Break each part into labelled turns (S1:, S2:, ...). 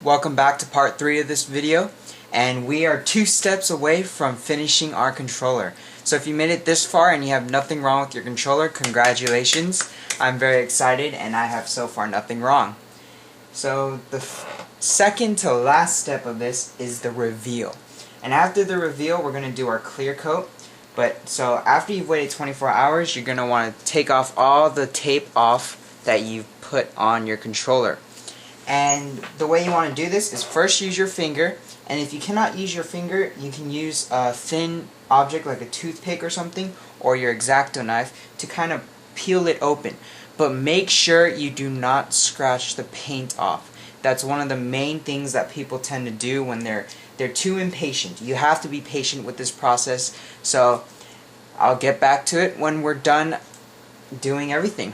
S1: Welcome back to part 3 of this video, and we are 2 steps away from finishing our controller. So if you made it this far and you have nothing wrong with your controller, congratulations. I'm very excited and I have so far nothing wrong. So the second to last step of this is the reveal. And after the reveal, we're going to do our clear coat. So after you've waited 24 hours, you're going to want to take off all the tape off that you've put on your controller. And the way you want to do this is first use your finger, and if you cannot use your finger, you can use a thin object like a toothpick or something, or your X-Acto knife to kind of peel it open. But make sure you do not scratch the paint off. That's one of the main things that people tend to do when they're too impatient. You have to be patient with this process, so I'll get back to it when we're done doing everything.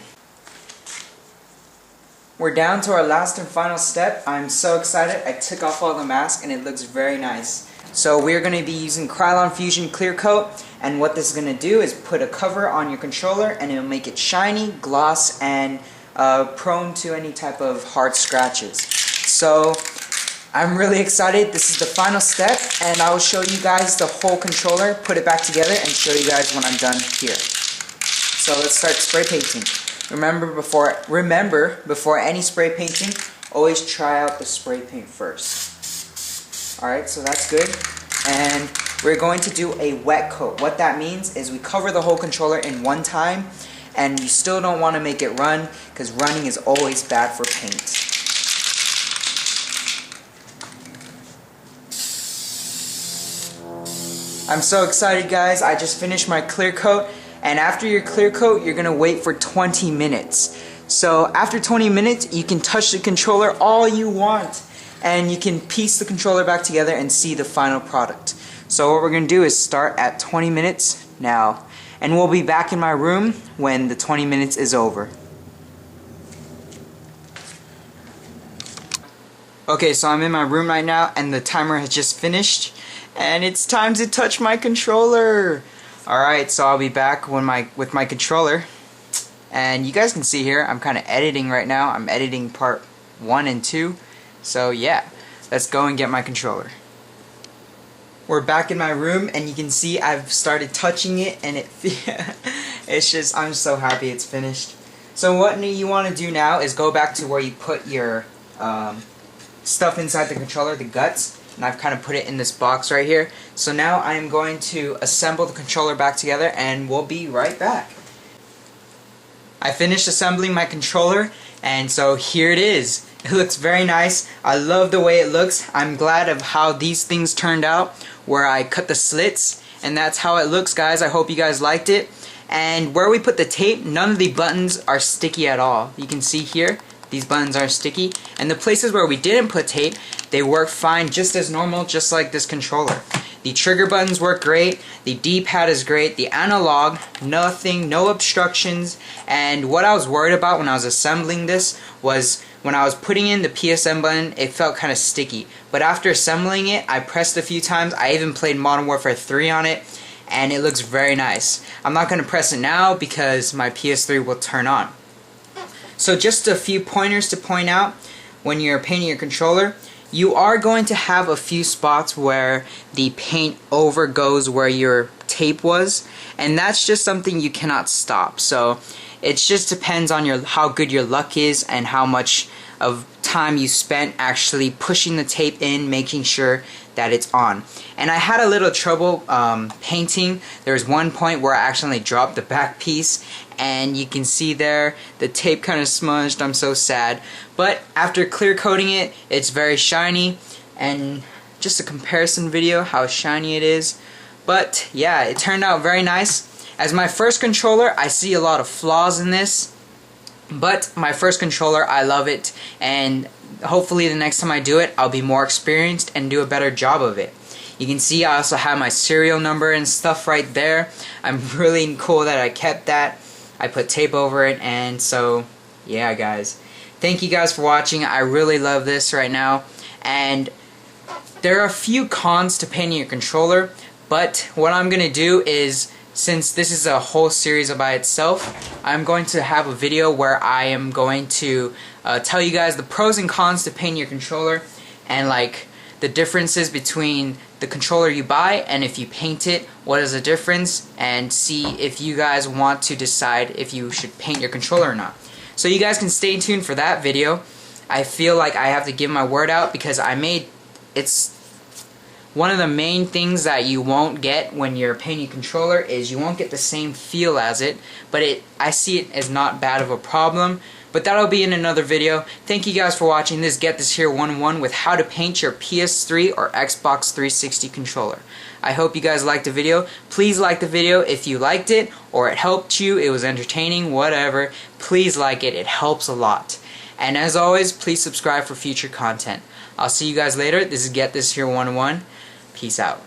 S1: We're down to our last and final step. I'm so excited. I took off all the mask and it looks very nice. So we're going to be using Krylon Fusion Clear Coat, and what this is going to do is put a cover on your controller and it'll make it shiny, gloss, and prone to any type of hard scratches. So I'm really excited. This is the final step, and I will show you guys the whole controller, put it back together, and show you guys when I'm done here. So let's start spray painting. Remember before any spray painting, always try out the spray paint first. Alright, so that's good. And we're going to do a wet coat. What that means is we cover the whole controller in one time, and you still don't want to make it run, because running is always bad for paint. I'm so excited, guys. I just finished my clear coat. And after your clear coat, you're going to wait for 20 minutes. So after 20 minutes, you can touch the controller all you want. And you can piece the controller back together and see the final product. So what we're going to do is start at 20 minutes now. And we'll be back in my room when the 20 minutes is over. Okay, so I'm in my room right now and the timer has just finished. And it's time to touch my controller. Alright, so I'll be back with my controller, and you guys can see here I'm kind of editing right now. I'm editing part 1 and 2, so yeah, let's go and get my controller. We're back in my room, and you can see I've started touching it, and it's just, I'm so happy it's finished. So what you want to do now is go back to where you put your stuff inside the controller, the guts. And I've kind of put it in this box right here. So now I'm going to assemble the controller back together, and we'll be right back. I finished assembling my controller, and so here it is. It looks very nice. I love the way it looks. I'm glad of how these things turned out, where I cut the slits, and that's how it looks, guys. I hope you guys liked it. And where we put the tape, none of the buttons are sticky at all. You can see here, these buttons are sticky. And the places where we didn't put tape, they work fine, just as normal, just like this controller. The trigger buttons work great, the D-pad is great, the analog, nothing, no obstructions. And what I was worried about when I was assembling this was when I was putting in the PSM button, it felt kind of sticky. But after assembling it, I pressed a few times. I even played Modern Warfare 3 on it, and it looks very nice. I'm not going to press it now because my PS3 will turn on. So just a few pointers to point out when you're painting your controller. You are going to have a few spots where the paint overgoes where your tape was, and that's just something you cannot stop. So it just depends on how good your luck is and how much of time you spent actually pushing the tape in, making sure that it's on. And I had a little trouble painting. There was one point where I accidentally dropped the back piece, and you can see there the tape kind of smudged. I'm so sad. But after clear coating it, it's very shiny, and just a comparison video how shiny it is. But yeah, it turned out very nice. As my first controller, I see a lot of flaws in this, but my first controller, I love it, and hopefully the next time I do it, I'll be more experienced and do a better job of it. You can see I also have my serial number and stuff right there. I'm really cool that I kept that. I put tape over it, and so yeah, guys. Thank you guys for watching. I really love this right now, and there are a few cons to painting your controller, but what I'm gonna do is, since this is a whole series by itself, I'm going to have a video where I am going to tell you guys the pros and cons to painting your controller, and like the differences between the controller you buy and if you paint it, what is the difference, and see if you guys want to decide if you should paint your controller or not. So you guys can stay tuned for that video. I feel like I have to give my word out because it's one of the main things that you won't get when you're painting a controller is you won't get the same feel as it, but I see it as not bad of a problem. But that'll be in another video. Thank you guys for watching this Get This Here 101 with how to paint your PS3 or Xbox 360 controller. I hope you guys liked the video. Please like the video if you liked it or it helped you, it was entertaining, whatever. Please like it, it helps a lot. And as always, please subscribe for future content. I'll see you guys later. This is Get This Here 101. Peace out.